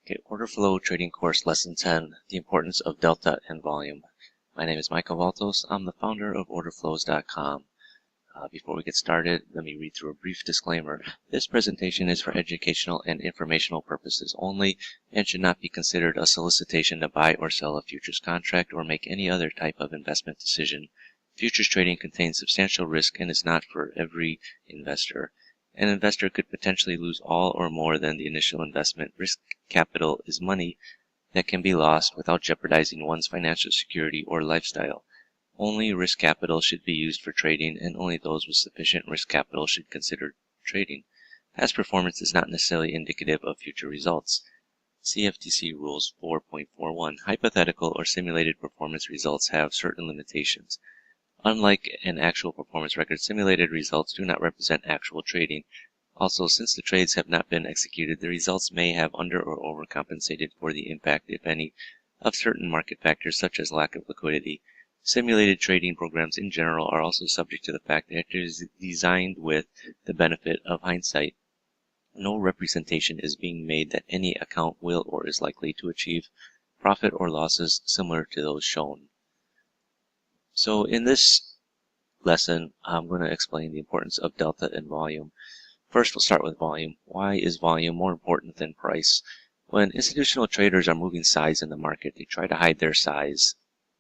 Okay, Order Flow Trading Course Lesson 10, the importance of delta and volume. My name is Michael Valtos. I'm the founder of orderflows.com. Before we get started, let me read through a brief disclaimer. This presentation is for educational and informational purposes only and should not be considered a solicitation to buy or sell a futures contract or make any other type of investment decision. Futures trading contains substantial risk and is not for every investor. An investor could potentially lose all or more than the initial investment. Risk capital is money that can be lost without jeopardizing one's financial security or lifestyle. Only risk capital should be used for trading, and only those with sufficient risk capital should consider trading. Past performance is not necessarily indicative of future results. CFTC Rules 4.41. Hypothetical or simulated performance results have certain limitations. Unlike an actual performance record, simulated results do not represent actual trading. Also, since the trades have not been executed, the results may have under or overcompensated for the impact, if any, of certain market factors such as lack of liquidity. Simulated trading programs in general are also subject to the fact that it is designed with the benefit of hindsight. No representation is being made that any account will or is likely to achieve profit or losses similar to those shown. So in this lesson, I'm going to explain the importance of delta and volume. First, we'll start with volume. Why is volume more important than price? When institutional traders are moving size in the market, they try to hide their size,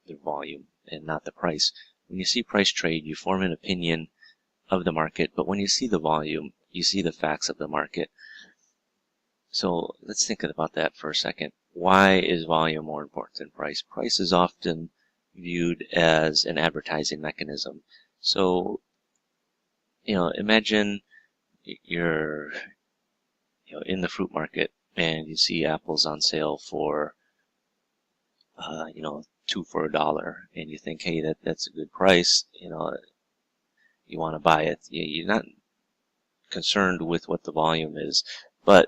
their volume, and not the price. When you see price trade, you form an opinion of the market, but when you see the volume, you see the facts of the market. So let's think about that for a second. Why is volume more important than price? Price is often viewed as an advertising mechanism. So, imagine you're in the fruit market and you see apples on sale for two for $1, and you think, hey, that's a good price. You want to buy it. You're not concerned with what the volume is, but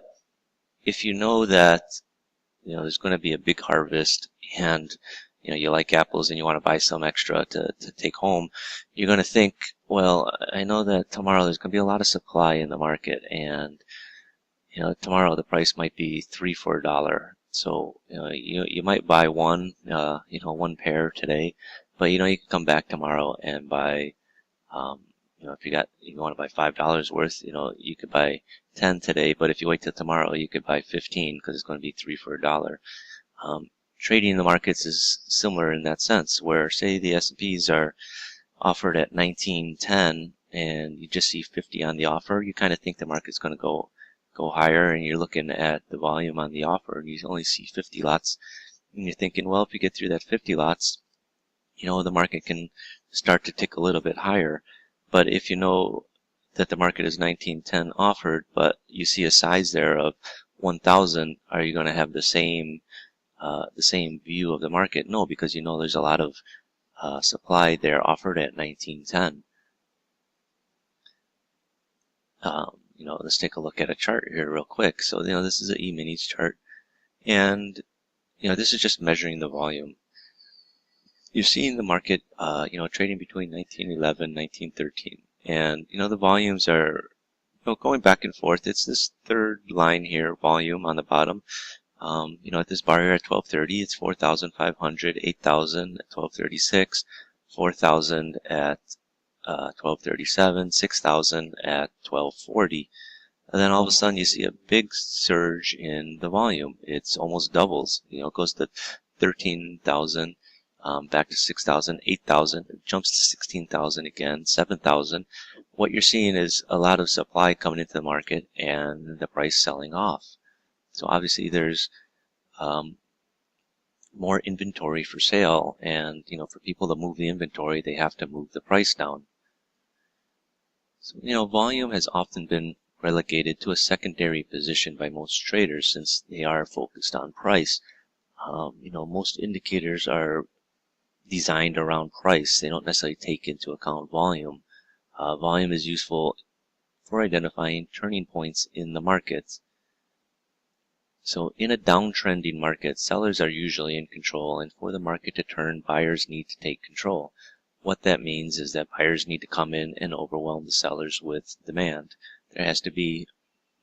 if you know that there's going to be a big harvest and you like apples and you want to buy some extra to take home, you're going to think, well, I know that tomorrow there's going to be a lot of supply in the market, and tomorrow the price might be 3 for $1. So you might buy one pair today, but you can come back tomorrow and buy if you want to buy $5 worth, you could buy 10 today, but if you wait till tomorrow, you could buy 15 because it's going to be 3 for $1. Trading in the markets is similar in that sense, where say the S&Ps are offered at 1910 and you just see 50 on the offer, you kind of think the market's going to go higher, and you're looking at the volume on the offer and you only see 50 lots, and you're thinking, well, if you get through that 50 lots, the market can start to tick a little bit higher. But if you know that the market is 1910 offered, but you see a size there of 1000, are you going to have the same view of the market? No, because there's a lot of supply there offered at 1910. Let's take a look at a chart here real quick. So this is an E-minis chart, and this is just measuring the volume. You're seeing the market trading between 1911 1913, and the volumes are going back and forth. It's this third line here, volume on the bottom. At this bar here at 1230, it's 4,500, 8,000 at 1236, 4,000 at 1237, 6,000 at 1240. And then all of a sudden you see a big surge in the volume. It's almost doubles. It goes to 13,000, back to 6,000, 8,000, it jumps to 16,000 again, 7,000. What you're seeing is a lot of supply coming into the market and the price selling off. So obviously there's more inventory for sale, and for people to move the inventory, they have to move the price down. So volume has often been relegated to a secondary position by most traders since they are focused on price. Most indicators are designed around price. They don't necessarily take into account volume. Volume is useful for identifying turning points in the market. So in a downtrending market, sellers are usually in control, and for the market to turn, buyers need to take control. What that means is that buyers need to come in and overwhelm the sellers with demand. There has to be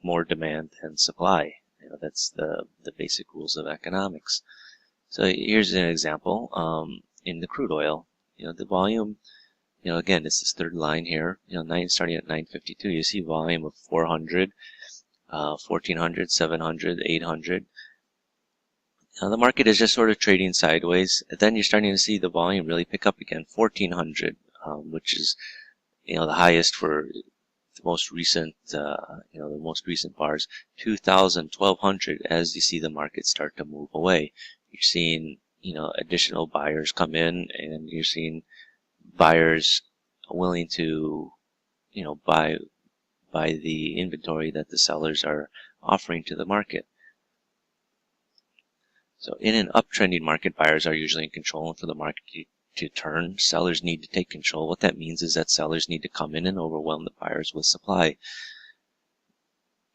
more demand than supply, That's the basic rules of economics. So here's an example. In the crude oil, the volume, again, it's this third line here, starting at 952, you see volume of 400, 1400, 700, 800. Now the market is just sort of trading sideways. And then you're starting to see the volume really pick up again, 1400, which is, the highest for the most recent, the most recent bars, 2000, 1200, as you see the market start to move away. You're seeing, additional buyers come in, and you're seeing buyers willing to, buy the inventory that the sellers are offering to the market. So in an uptrending market, buyers are usually in control, and for the market to turn, sellers need to take control. What that means is that sellers need to come in and overwhelm the buyers with supply.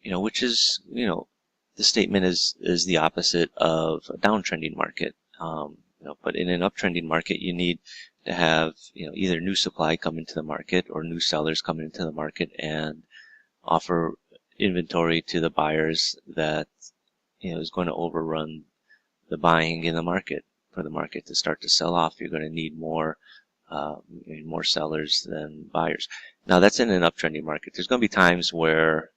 Which is, the statement is the opposite of a downtrending market. But in an uptrending market, you need to have, either new supply come into the market or new sellers come into the market and offer inventory to the buyers that, is going to overrun the buying in the market. For the market to start to sell off, you're going to need more sellers than buyers. Now that's in an uptrending market. There's going to be times where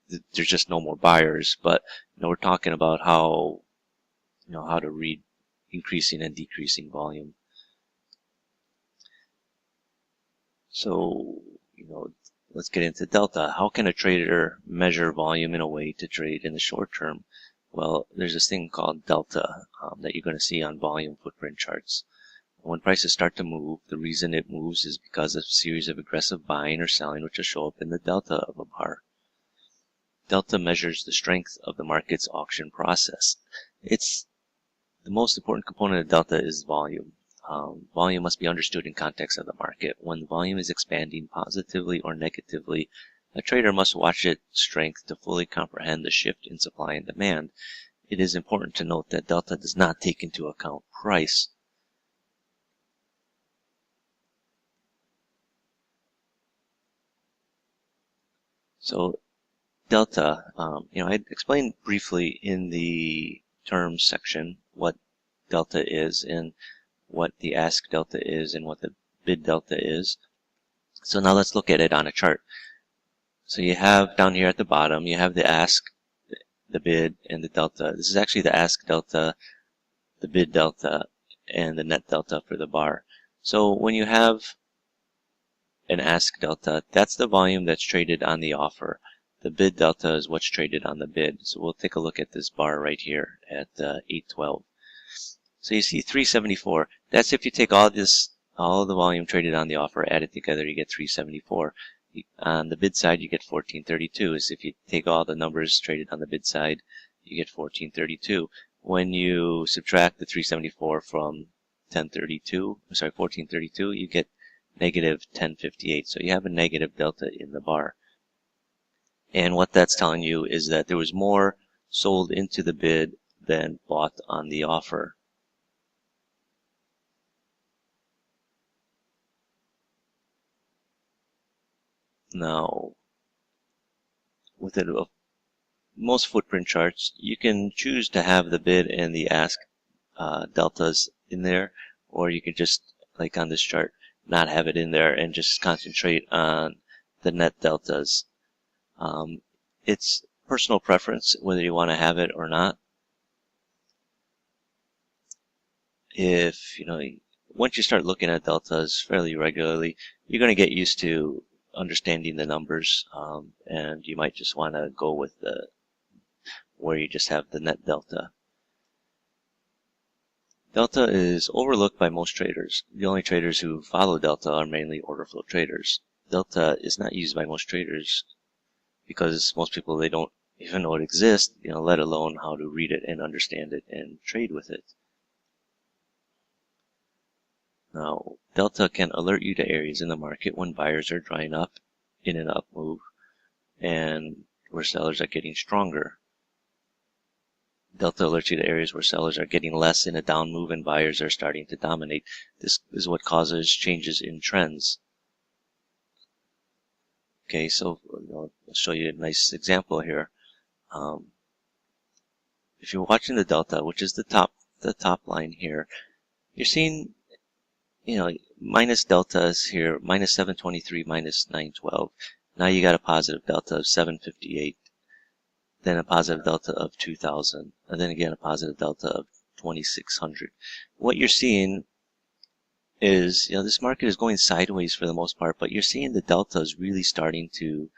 there's just no more buyers, but we're talking about how to read increasing and decreasing volume. So let's get into delta. How can a trader measure volume in a way to trade in the short term? Well, there's this thing called delta that you're going to see on volume footprint charts. When prices start to move, the reason it moves is because of a series of aggressive buying or selling, which will show up in the delta of a bar. Delta measures the strength of the market's auction process. It's the most important component of delta is volume. Volume must be understood in context of the market. When the volume is expanding positively or negatively, a trader must watch its strength to fully comprehend the shift in supply and demand. It is important to note that delta does not take into account price. So delta, I explained briefly in the terms section what delta is and what the ask delta is and what the bid delta is. So now let's look at it on a chart. So you have down here at the bottom, you have the ask, the bid, and the delta. This is actually the ask delta, the bid delta, and the net delta for the bar. So when you have an ask delta, that's the volume that's traded on the offer. The bid delta is what's traded on the bid. So we'll take a look at this bar right here at 812. So you see 374. That's if you take all the volume traded on the offer, add it together, you get 374. On the bid side, you get 1432. Is if you take all the numbers traded on the bid side, you get 1432. When you subtract the 374 from 1432, you get negative 1058. So you have a negative delta in the bar. And what that's telling you is that there was more sold into the bid than bought on the offer. Now, with most footprint charts, you can choose to have the bid and the ask deltas in there, or you can just, like on this chart, not have it in there and just concentrate on the net deltas. It's personal preference whether you want to have it or not. If, once you start looking at deltas fairly regularly, you're going to get used to understanding the numbers, and you might just want to go with where you just have the net delta. Delta is overlooked by most traders. The only traders who follow delta are mainly order flow traders. Delta is not used by most traders because most people, they don't even know it exists, let alone how to read it and understand it and trade with it. Now, delta can alert you to areas in the market when buyers are drying up in an up move and where sellers are getting stronger. Delta alerts you to areas where sellers are getting less in a down move and buyers are starting to dominate. This is what causes changes in trends. Okay, so I'll show you a nice example here. if you're watching the delta, which is the top line here, you're seeing, minus deltas here, minus 723, minus 912. Now you got a positive delta of 758, then a positive delta of 2000, and then again a positive delta of 2600. What you're seeing is, this market is going sideways for the most part, but you're seeing the deltas really starting to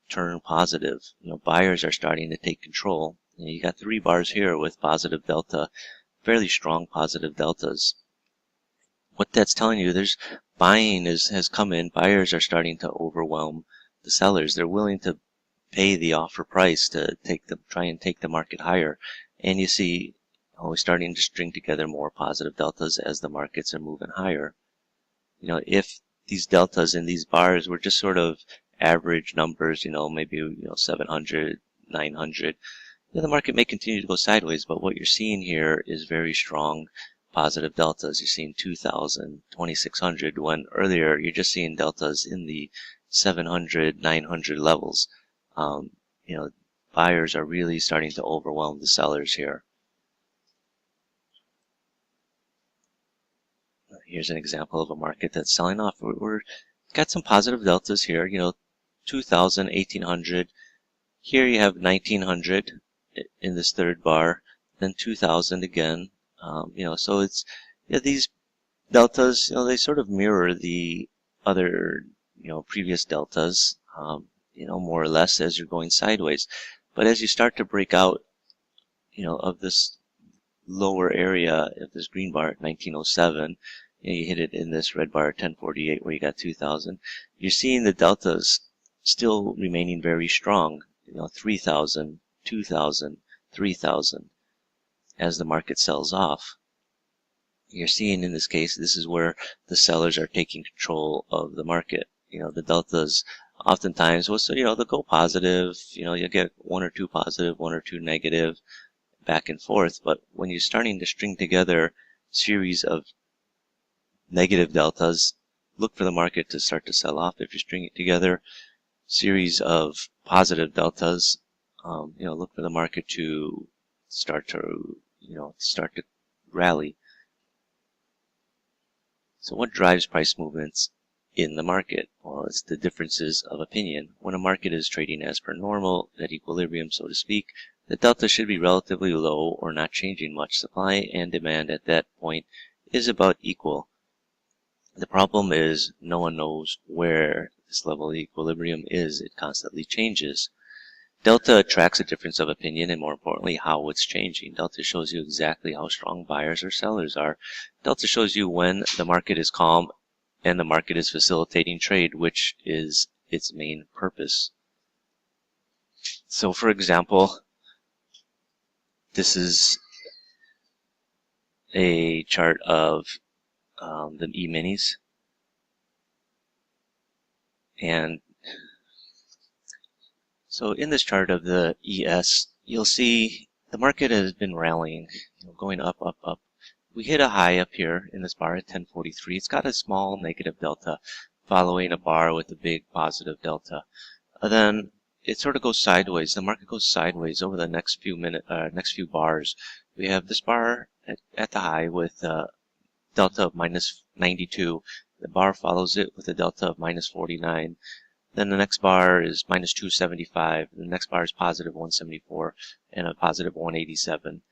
turn positive. Buyers are starting to take control. You got 3 bars here with positive delta, fairly strong positive deltas. What that's telling you, there's buying has come in. Buyers are starting to overwhelm the sellers. They're willing to pay the offer price to try and take the market higher. And you see, we're starting to string together more positive deltas as the markets are moving higher. If these deltas in these bars were just sort of average numbers, maybe 700, 900, the market may continue to go sideways. But what you're seeing here is very strong positive deltas. You're seeing 2000, 2600, when earlier you're just seeing deltas in the 700, 900 levels. Buyers are really starting to overwhelm the sellers here. Here's an example of a market that's selling off. We're got some positive deltas here, 2000, 1800. Here you have 1900 in this third bar, then 2000 again. So it's, these deltas, they sort of mirror the other, previous deltas, more or less as you're going sideways. But as you start to break out, of this lower area of this green bar at 1907, you hit it in this red bar at 1048 where you got 2000. You're seeing the deltas still remaining very strong, 3000, 2000, 3000 as the market sells off. You're seeing in this case, this is where the sellers are taking control of the market. The deltas oftentimes, they'll go positive, you get 1 or 2 positive, 1 or 2 negative, back and forth. But when you're starting to string together series of negative deltas, look for the market to start to sell off. If you're stringing together series of positive deltas, look for the market to start to rally. So what drives price movements in the market? Well, it's the differences of opinion. When a market is trading as per normal, at equilibrium, so to speak, the delta should be relatively low or not changing much. Supply and demand at that point is about equal. The problem is no one knows where this level of equilibrium is. It constantly changes. Delta tracks a difference of opinion and, more importantly, how it's changing. Delta shows you exactly how strong buyers or sellers are. Delta shows you when the market is calm and the market is facilitating trade, which is its main purpose. So, for example, this is a chart of the E-minis. And so in this chart of the ES, you'll see the market has been rallying, going up, up, up. We hit a high up here in this bar at 1043. It's got a small negative delta following a bar with a big positive delta. Then it sort of goes sideways. The market goes sideways over the next few bars. We have this bar at the high with a delta of minus 92. The bar follows it with a delta of minus 49. Then the next bar is minus 275. The next bar is positive 174 and a positive 187.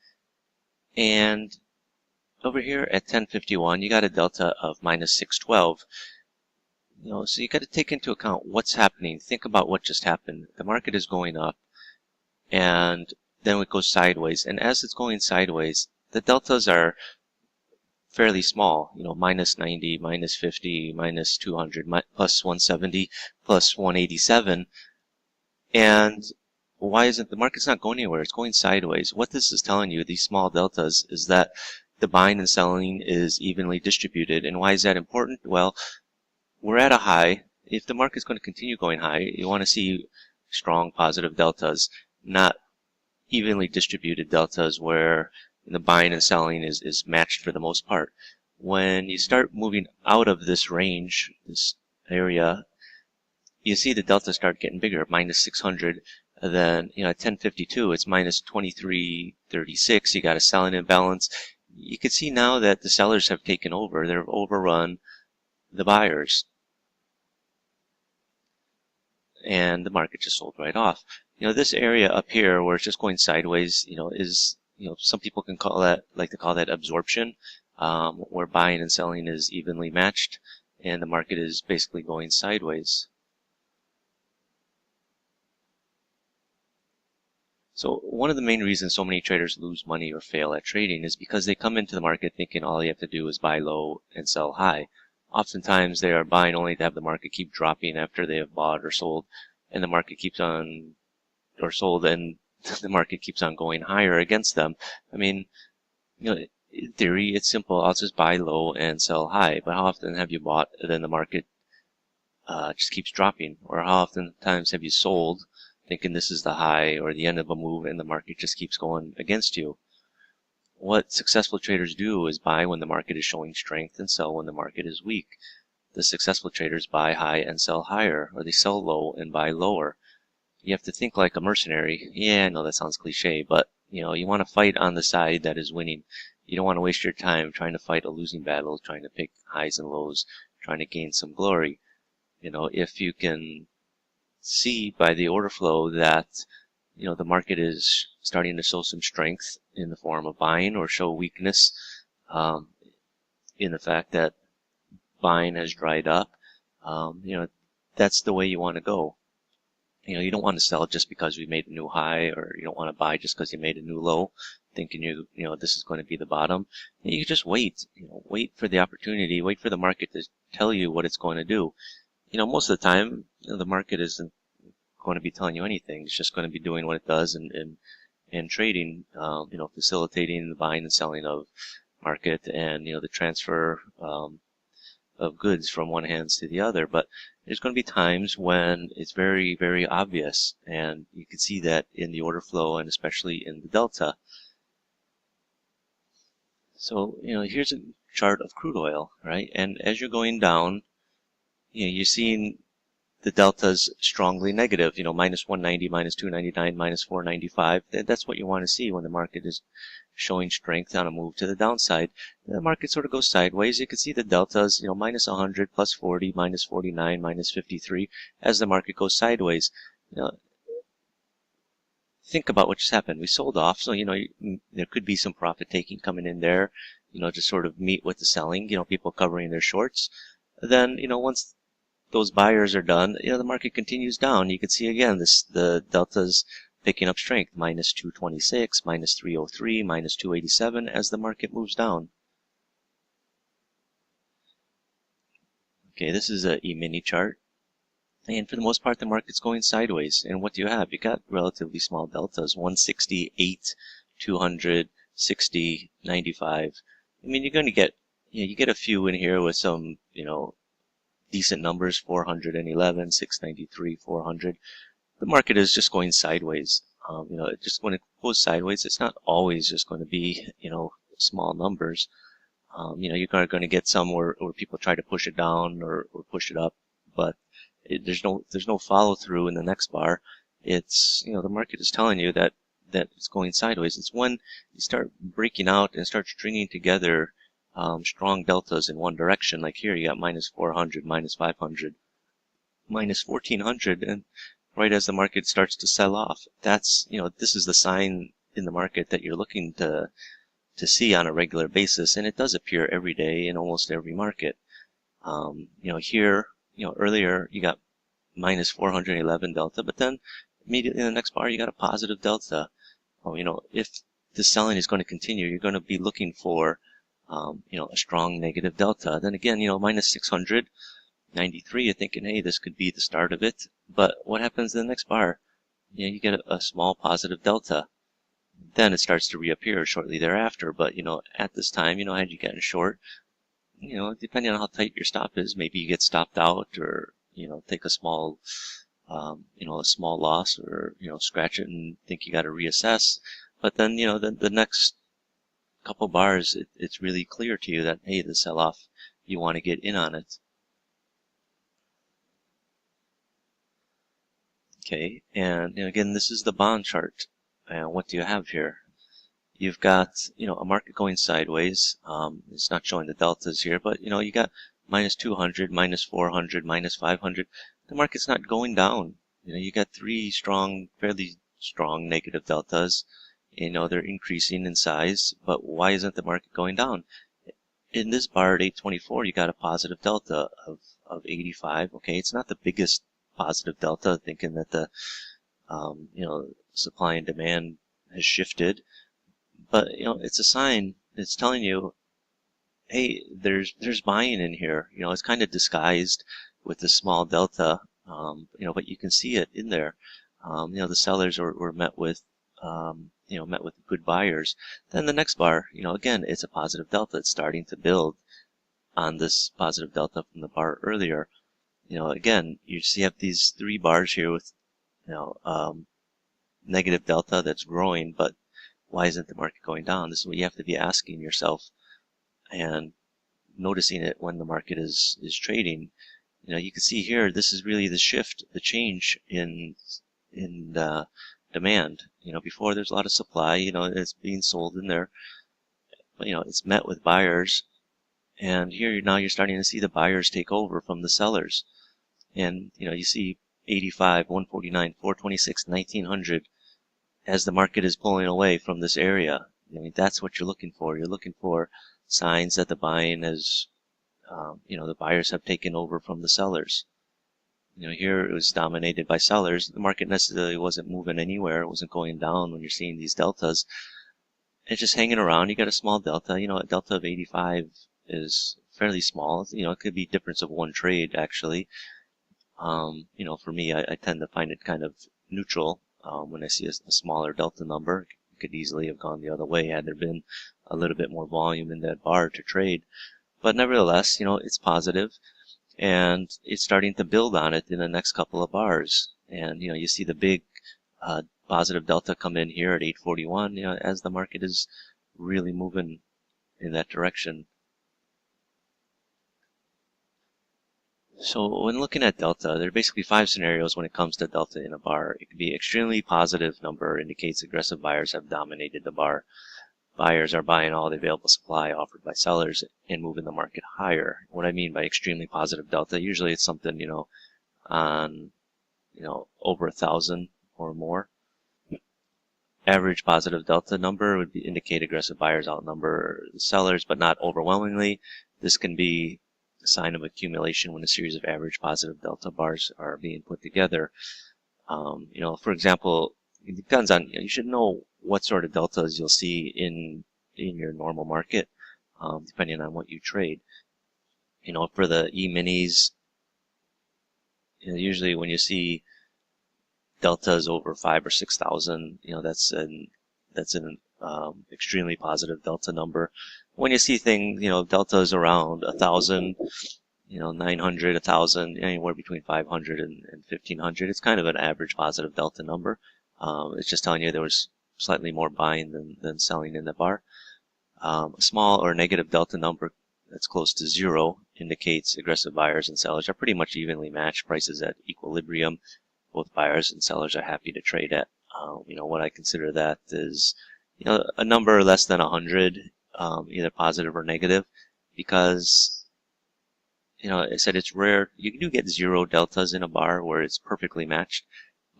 And over here at 1051, you got a delta of minus 612. So you got to take into account what's happening. Think about what just happened. The market is going up, and then it goes sideways. And as it's going sideways, the deltas are fairly small. Minus 90, minus 50, minus 200, plus 170, plus 187. And why isn't the market's not going anywhere? It's going sideways. What this is telling you, these small deltas, is that the buying and selling is evenly distributed. And why is that important? Well, we're at a high. If the market's going to continue going high, you want to see strong positive deltas, not evenly distributed deltas where the buying and selling is matched for the most part. When you start moving out of this range, this area, you see the delta start getting bigger, minus 600. Then, at 10:52, it's minus 23.36. You got a selling imbalance. You can see now that the sellers have taken over. They've overrun the buyers. And the market just sold right off. This area up here where it's just going sideways, is, some people can like to call that absorption, where buying and selling is evenly matched and the market is basically going sideways. So one of the main reasons so many traders lose money or fail at trading is because they come into the market thinking all you have to do is buy low and sell high. Oftentimes they are buying only to have the market keep dropping after they have bought or sold, and the market keeps on, or sold, and the market keeps on going higher against them. I mean, in theory, it's simple. I'll just buy low and sell high. But how often have you bought, and then the market just keeps dropping? Or how often times have you sold thinking this is the high or the end of a move and the market just keeps going against you? What successful traders do is buy when the market is showing strength and sell when the market is weak. The successful traders buy high and sell higher, or they sell low and buy lower. You have to think like a mercenary. Yeah, I know that sounds cliche, but you want to fight on the side that is winning. You don't want to waste your time trying to fight a losing battle, trying to pick highs and lows, trying to gain some glory. If you can see by the order flow that the market is starting to show some strength in the form of buying, or show weakness in the fact that buying has dried up, that's the way you want to go. You don't want to sell just because we made a new high, or you don't want to buy just because you made a new low, thinking this is going to be the bottom. You just wait. Wait for the opportunity. Wait for the market to tell you what it's going to do. Most of the time, the market isn't going to be telling you anything. It's just going to be doing what it does and trading, facilitating the buying and selling of market, and the transfer of goods from one hand to the other. But there's going to be times when it's very, very obvious, and you can see that in the order flow and especially in the delta. So, here's a chart of crude oil, right? And as you're going down, you're seeing the delta's strongly negative, minus 190, minus 299, minus 495. That's what you want to see when the market is showing strength on a move to the downside. The market sort of goes sideways. You can see the deltas, minus 100, plus 40, minus 49, minus 53, as the market goes sideways. Think about what just happened. We sold off, so, there could be some profit taking coming in there, to sort of meet with the selling, people covering their shorts. Then, once those buyers are done, the market continues down. You can see again, the delta's picking up strength, minus 226, minus 303, minus 287 as the market moves down. Okay, this is a E-mini chart. And for the most part, the market's going sideways. And what do you have? You got relatively small deltas, 168, 200, 60, 95. I mean, you're going to get, you get a few in here with some, decent numbers, 411, 693, 400. The market is just going sideways. Just when it goes sideways, it's not always just going to be, small numbers. You're going to get some where people try to push it down or push it up, but there's no follow through in the next bar. It's, the market is telling you that it's going sideways. It's when you start breaking out and start stringing together strong deltas in one direction. Like here, you got minus 400, minus 500, minus 1400, and right as the market starts to sell off, that's, this is the sign in the market that you're looking to see on a regular basis, and it does appear every day in almost every market. Here, earlier you got minus 411 delta, but then immediately in the next bar you got a positive delta. If the selling is going to continue, you're going to be looking for a strong negative delta. Then again, minus 693, you're thinking, hey, this could be the start of it. But what happens in the next bar? You get a small positive delta. Then it starts to reappear shortly thereafter. But, at this time, had you gotten short, depending on how tight your stop is, maybe you get stopped out, or, take a small, a small loss, or, scratch it and think you got to reassess. But then, the next couple bars, it's really clear to you that, hey, the sell-off, you want to get in on it. Okay, and again, this is the bond chart. And what do you have here? You've got, a market going sideways. It's not showing the deltas here, but, you got minus 200, minus 400, minus 500. The market's not going down. You got three fairly strong negative deltas. They're increasing in size, but why isn't the market going down? In this bar at 824, you got a positive delta of 85. Okay, it's not the biggest positive delta, thinking that the, supply and demand has shifted. But, it's a sign. It's telling you, hey, there's buying in here. It's kind of disguised with this small delta, but you can see it in there. The sellers were met with, met with good buyers. Then the next bar, again, it's a positive delta. It's starting to build on this positive delta from the bar earlier. Again, you have these three bars here with, negative delta that's growing, but why isn't the market going down? This is what you have to be asking yourself and noticing it when the market is trading. You can see here, this is really the shift, the change in demand. Before there's a lot of supply, it's being sold in there, but it's met with buyers. And here now you're starting to see the buyers take over from the sellers. And you see 85, 149, 426, 1900 as the market is pulling away from this area. That's what you're looking for. You're looking for signs that the buying has, the buyers have taken over from the sellers. Here it was dominated by sellers. The market necessarily wasn't moving anywhere. It wasn't going down when you're seeing these deltas. It's just hanging around. You got a small delta. A delta of 85 is fairly small. It could be difference of one trade, actually. For me, I tend to find it kind of neutral. When I see a smaller delta number, it could easily have gone the other way had there been a little bit more volume in that bar to trade. But nevertheless, it's positive, and it's starting to build on it in the next couple of bars. And, you see the big positive delta come in here at 841, as the market is really moving in that direction. So when looking at delta, there are basically 5 scenarios when it comes to delta in a bar. It could be extremely positive number, indicates aggressive buyers have dominated the bar. Buyers are buying all the available supply offered by sellers and moving the market higher. What I mean by extremely positive delta, usually it's something, on, over 1,000 or more. Average positive delta number would indicate aggressive buyers outnumber sellers, but not overwhelmingly. This can be a sign of accumulation when a series of average positive delta bars are being put together. For example, it depends on, you should know what sort of deltas you'll see in your normal market, depending on what you trade. For the E-minis, usually when you see deltas over 5,000 or 6,000, that's an extremely positive delta number. When you see things, deltas around 1,000, 900, 1,000, anywhere between 500 and 1,500, it's kind of an average positive delta number. It's just telling you there was slightly more buying than selling in the bar. A small or negative delta number that's close to 0 indicates aggressive buyers and sellers are pretty much evenly matched, prices at equilibrium. Both buyers and sellers are happy to trade at. What I consider that is, a number less than 100, either positive or negative, because, I said it's rare. You do get 0 deltas in a bar where it's perfectly matched,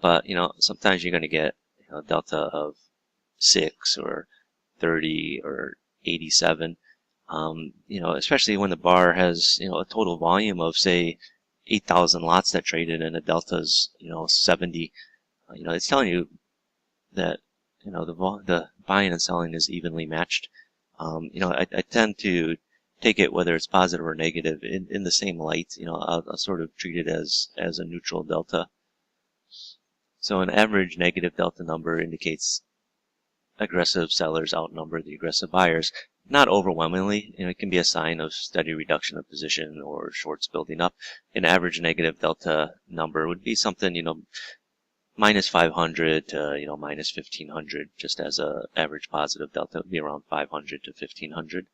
but, sometimes you're going to get a delta of 6 or 30 or 87, especially when the bar has, a total volume of, say, 8,000 lots that traded and the delta's, 70. It's telling you that, the buying and selling is evenly matched. I tend to take it, whether it's positive or negative, in the same light. I'll sort of treat it as a neutral delta. So an average negative delta number indicates aggressive sellers outnumber the aggressive buyers. Not overwhelmingly. It can be a sign of steady reduction of position or shorts building up. An average negative delta number would be something, minus 500 to, minus 1,500, just as a average positive delta would be around 500 to 1,500.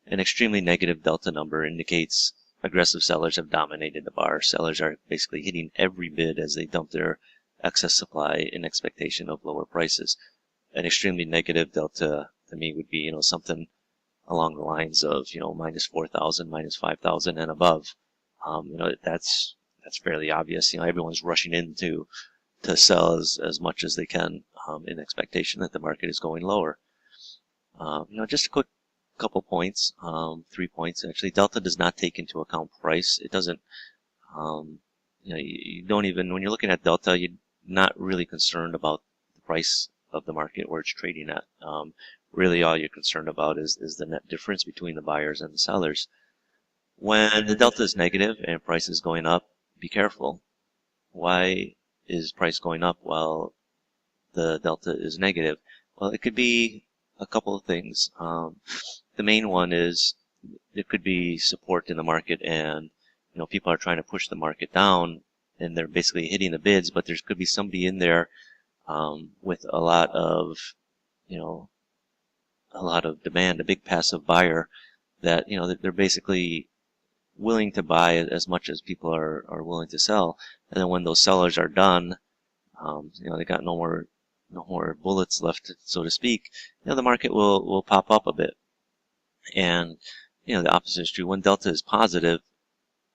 An extremely negative delta number indicates aggressive sellers have dominated the bar. Sellers are basically hitting every bid as they dump their excess supply in expectation of lower prices. An extremely negative delta to me would be, something along the lines of, minus 4,000, minus 5,000 and above. That's fairly obvious. Everyone's rushing in to sell as much as they can in expectation that the market is going lower. Just a quick couple points, 3 points actually. Delta does not take into account price. It doesn't, you don't even, when you're looking at delta, you're not really concerned about the price of the market where it's trading at. Really all you're concerned about is the net difference between the buyers and the sellers. When the delta is negative and price is going up, be careful. Why is price going up while the delta is negative? Well, it could be a couple of things. The main one is there could be support in the market, and people are trying to push the market down, and they're basically hitting the bids. But there could be somebody in there with a lot of demand, a big passive buyer that they're basically willing to buy as much as people are willing to sell. And then when those sellers are done, they got no more bullets left, so to speak. The market will pop up a bit. And the opposite is true. When delta is positive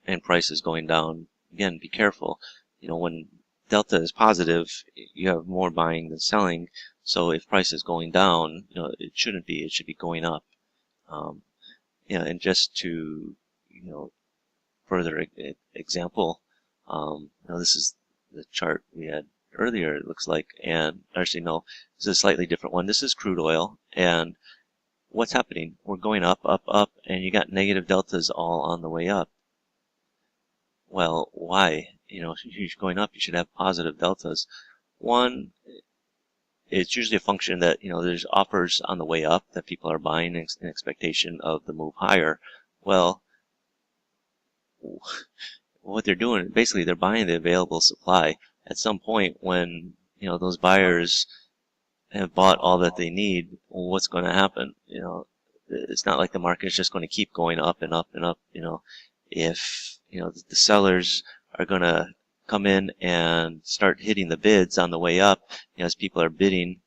and price is going down, again, be careful. When delta is positive, you have more buying than selling. So if price is going down, it shouldn't be. It should be going up. And just to further example, this is the chart we had earlier, it looks like, and actually no, this is a slightly different one. This is crude oil, and what's happening? We're going up, up, up, and you got negative deltas all on the way up. Well, why? If you're going up, you should have positive deltas. One, it's usually a function that, there's offers on the way up that people are buying in expectation of the move higher. Well, what they're doing, basically they're buying the available supply. At some point when, those buyers have bought all that they need, well, what's going to happen? It's not like the market is just going to keep going up and up and up. If, the sellers are going to come in and start hitting the bids on the way up, as people are bidding,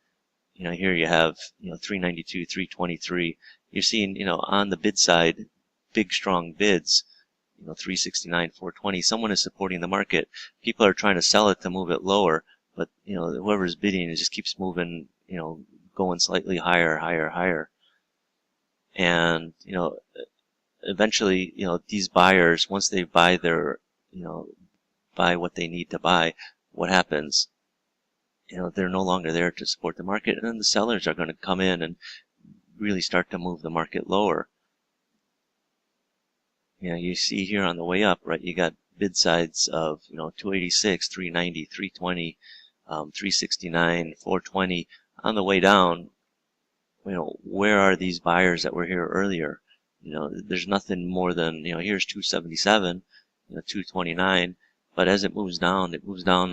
here you have, 392, 323. You're seeing, on the bid side, big, strong bids. 369, 420. Someone is supporting the market. People are trying to sell it to move it lower, but whoever's bidding, it just keeps moving, going slightly higher, higher, higher. And eventually, these buyers, once they buy their, buy what they need to buy, what happens? They're no longer there to support the market, and then the sellers are going to come in and really start to move the market lower. You see here on the way up, right, you got bid sides of, 286, 390, 320, 369, 420. On the way down, where are these buyers that were here earlier? There's nothing more than, here's 277, 229. But as it moves down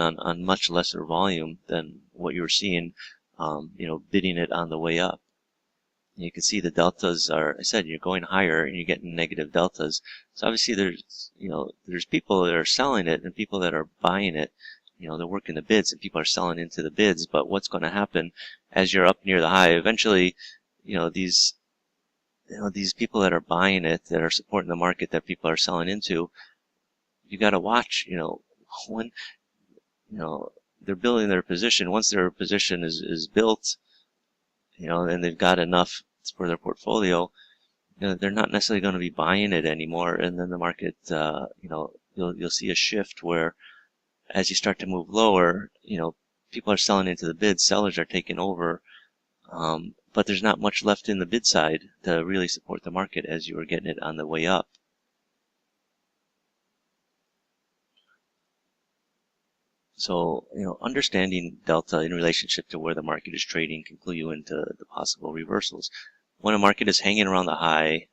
on much lesser volume than what you were seeing, bidding it on the way up. You can see the deltas are, I said, you're going higher and you're getting negative deltas. So obviously there's people that are selling it and people that are buying it. They're working the bids and people are selling into the bids. But what's going to happen as you're up near the high? Eventually, these people that are buying it, that are supporting the market that people are selling into, you got to watch, when, they're building their position. Once their position is built, and they've got enough for their portfolio, they're not necessarily going to be buying it anymore. And then the market, you'll see a shift where as you start to move lower, people are selling into the bids, sellers are taking over. But there's not much left in the bid side to really support the market as you were getting it on the way up. So, understanding delta in relationship to where the market is trading can clue you into the possible reversals. When a market is hanging around the high,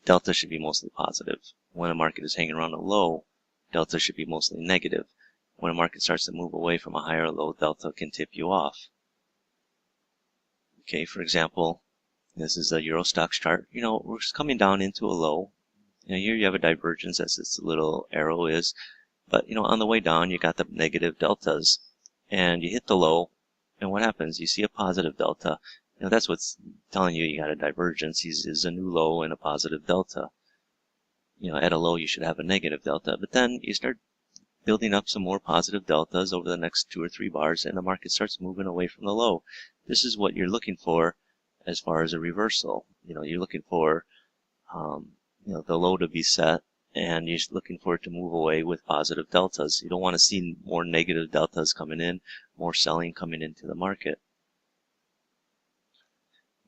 delta should be mostly positive. When a market is hanging around a low, delta should be mostly negative. When a market starts to move away from a high or low, delta can tip you off. Okay, for example, this is a Euro Stoxx chart. We're coming down into a low. Here you have a divergence as this little arrow is. But, on the way down, you got the negative deltas, and you hit the low, and what happens? You see a positive delta. That's what's telling you got a divergence. Is a new low and a positive delta. At a low, you should have a negative delta, but then you start building up some more positive deltas over the next 2 or 3 bars, and the market starts moving away from the low. This is what you're looking for as far as a reversal. You're looking for, the low to be set, and you're looking for it to move away with positive deltas. You don't want to see more negative deltas coming in, more selling coming into the market.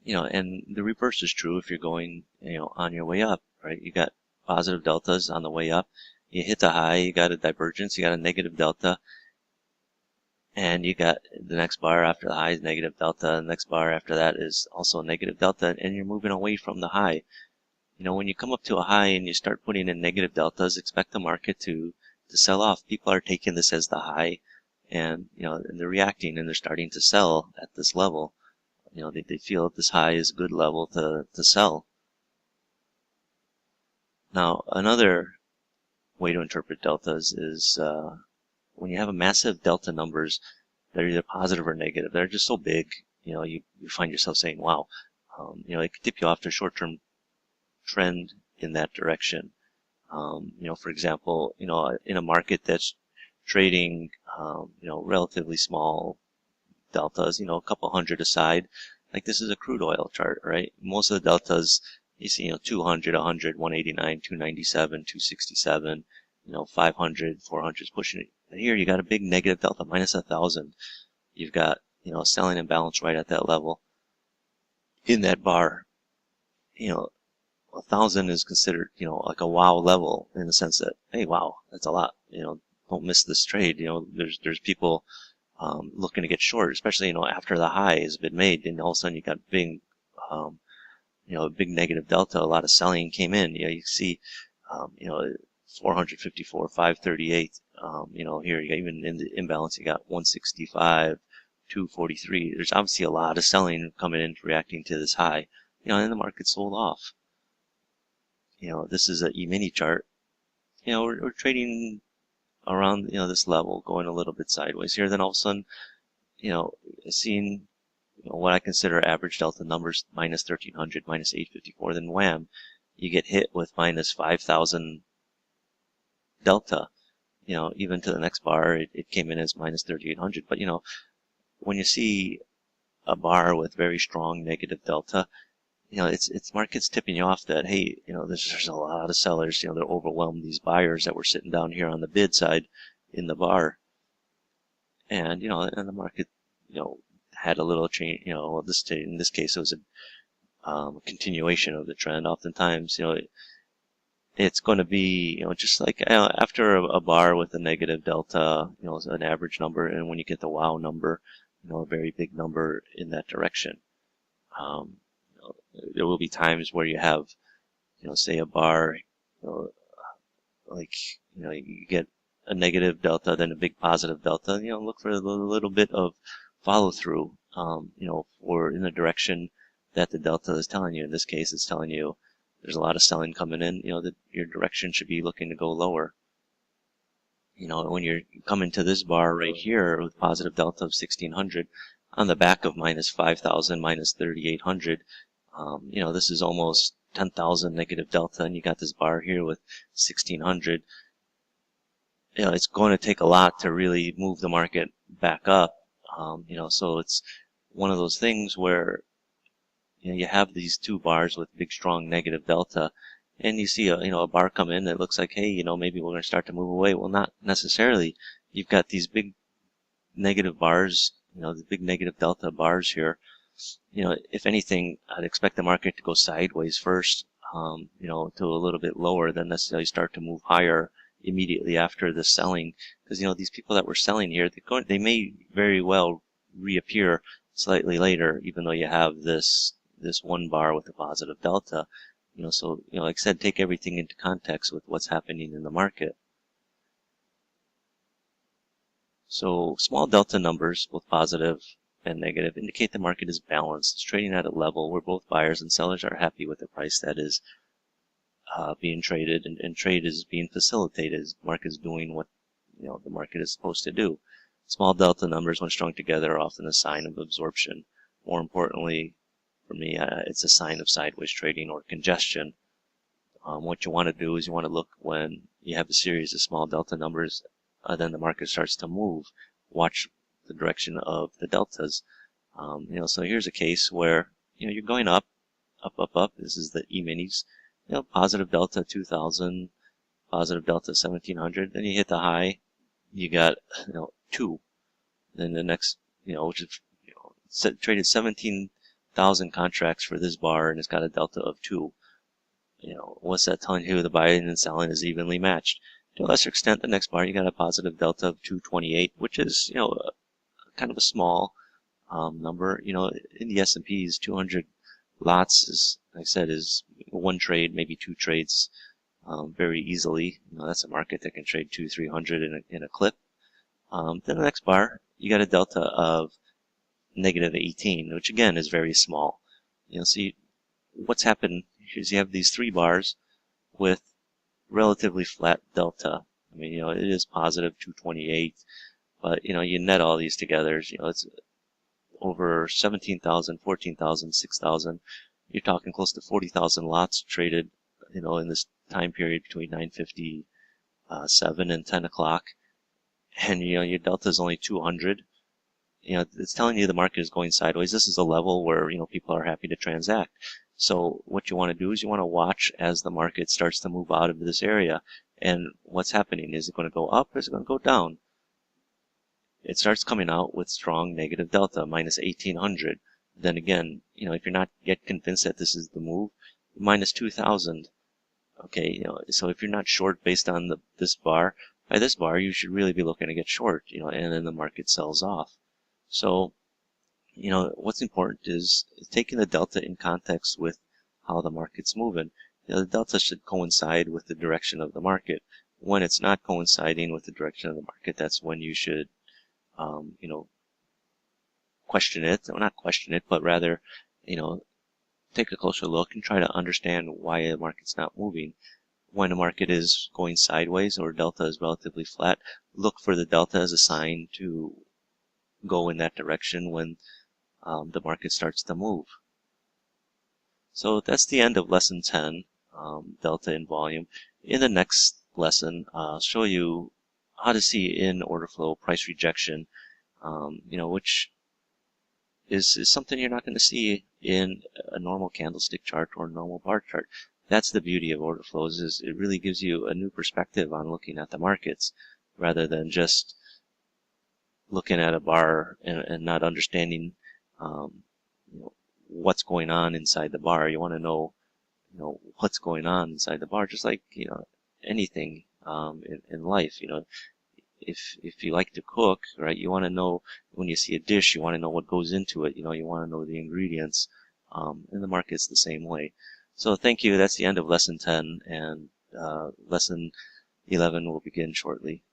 And the reverse is true if you're going, on your way up, right? You got positive deltas on the way up. You hit the high, you got a divergence, you got a negative delta, and you got the next bar after the high is negative delta, and the next bar after that is also a negative delta, and you're moving away from the high. When you come up to a high and you start putting in negative deltas, expect the market to sell off. People are taking this as the high, and and they're reacting and they're starting to sell at this level. They feel that this high is a good level to sell. Now, another way to interpret deltas is when you have a massive delta numbers that are either positive or negative. They're just so big, you find yourself saying, wow, it could tip you off to a short-term trend in that direction. For example, in a market that's trading, relatively small deltas, a couple hundred aside, like this is a crude oil chart, right? Most of the deltas, you see, 200, 100, 189, 297, 267, 500, 400 is pushing it. But here you got a big negative delta, minus 1,000. You've got, selling imbalance right at that level. In that bar, 1,000 is considered, like a wow level in the sense that, hey, wow, that's a lot. Don't miss this trade. There's people looking to get short, especially, after the high has been made, and all of a sudden you got big, a big negative delta. A lot of selling came in. You see, 454, 538. Here you got even in the imbalance, you got 165, 243. There's obviously a lot of selling coming in, reacting to this high. And the market sold off. This is a E-mini chart. We're trading around, this level, going a little bit sideways here. Then all of a sudden, seeing, what I consider average delta numbers, minus 1,300, minus 854, then wham, you get hit with minus 5,000 delta. Even to the next bar, it came in as minus 3,800. But, when you see a bar with very strong negative delta, it's market's tipping you off that, hey, there's a lot of sellers, they're overwhelmed these buyers that were sitting down here on the bid side in the bar. And, and the market, had a little change, in this case, it was a continuation of the trend. Oftentimes, it's going to be, just like after a bar with a negative delta, an average number, and when you get the wow number, a very big number in that direction. There will be times where you have, say a bar, you get a negative delta, then a big positive delta. Look for a little bit of follow through, or in the direction that the delta is telling you. In this case, it's telling you there's a lot of selling coming in. That your direction should be looking to go lower. When you're coming to this bar right here with positive delta of 1,600 on the back of minus 5,000, minus 3,800. This is almost 10,000 negative delta, and you got this bar here with 1,600. It's going to take a lot to really move the market back up. So it's one of those things where, you have these two bars with big, strong negative delta, and you see a bar come in that looks like, hey, maybe we're going to start to move away. Well, not necessarily. You've got these big negative bars, the big negative delta bars here. If anything, I'd expect the market to go sideways first, to a little bit lower, then necessarily start to move higher immediately after the selling. Because, these people that were selling here, they may very well reappear slightly later, even though you have this one bar with a positive delta. So, like I said, take everything into context with what's happening in the market. So small delta numbers, both positive and negative, indicate the market is balanced. It's trading at a level where both buyers and sellers are happy with the price that is being traded, and trade is being facilitated. The market is doing what the market is supposed to do. Small delta numbers, when strung together, are often a sign of absorption. More importantly, for me, it's a sign of sideways trading or congestion. What you want to do is you want to look when you have a series of small delta numbers, then the market starts to move. Watch the direction of the deltas. So here's a case where you're going up, up, up, up. This is the E-minis. Positive delta 2000, positive delta 1700. Then you hit the high. You got 2. Then the next, which is traded 17,000 contracts for this bar, and it's got a delta of 2. What's that telling you? The buying and selling is evenly matched. To a lesser extent, the next bar you got a positive delta of 228, which is kind of a small number. In the S&Ps, 200 lots is, like I said, is one trade, maybe 2 trades, very easily. That's a market that can trade 200-300 in a clip. Then the next bar, you got a delta of negative 18, which again is very small. See what's happened is you have these 3 bars with relatively flat delta. I mean, it is positive 228, but you net all these together, it's over 17,000, 14,000, 6,000. You're talking close to 40,000 lots traded, in this time period between 9:57 and 10 o'clock. And, your delta is only 200. It's telling you the market is going sideways. This is a level where, people are happy to transact. So what you want to do is you want to watch as the market starts to move out of this area. And what's happening? Is it going to go up or is it going to go down? It starts coming out with strong negative delta, minus 1800. Then again, if you're not yet convinced that this is the move, minus 2000. Okay, so if you're not short based on this bar, by this bar, you should really be looking to get short, and then the market sells off. So, what's important is taking the delta in context with how the market's moving. The delta should coincide with the direction of the market. When it's not coinciding with the direction of the market, that's when you should, question it, or not question it, but rather, take a closer look and try to understand why the market's not moving. When the market is going sideways or delta is relatively flat, look for the delta as a sign to go in that direction when the market starts to move. So that's the end of lesson 10, delta and volume. In the next lesson, I'll show you how to see in order flow price rejection, which is something you're not going to see in a normal candlestick chart or normal bar chart. That's the beauty of order flows, is it really gives you a new perspective on looking at the markets rather than just looking at a bar and not understanding what's going on inside the bar. You want to know what's going on inside the bar, just like anything in life. If you like to cook, right, you want to know when you see a dish, you want to know what goes into it. You want to know the ingredients. And the market's the same way. So thank you. That's the end of lesson 10, and lesson 11 will begin shortly.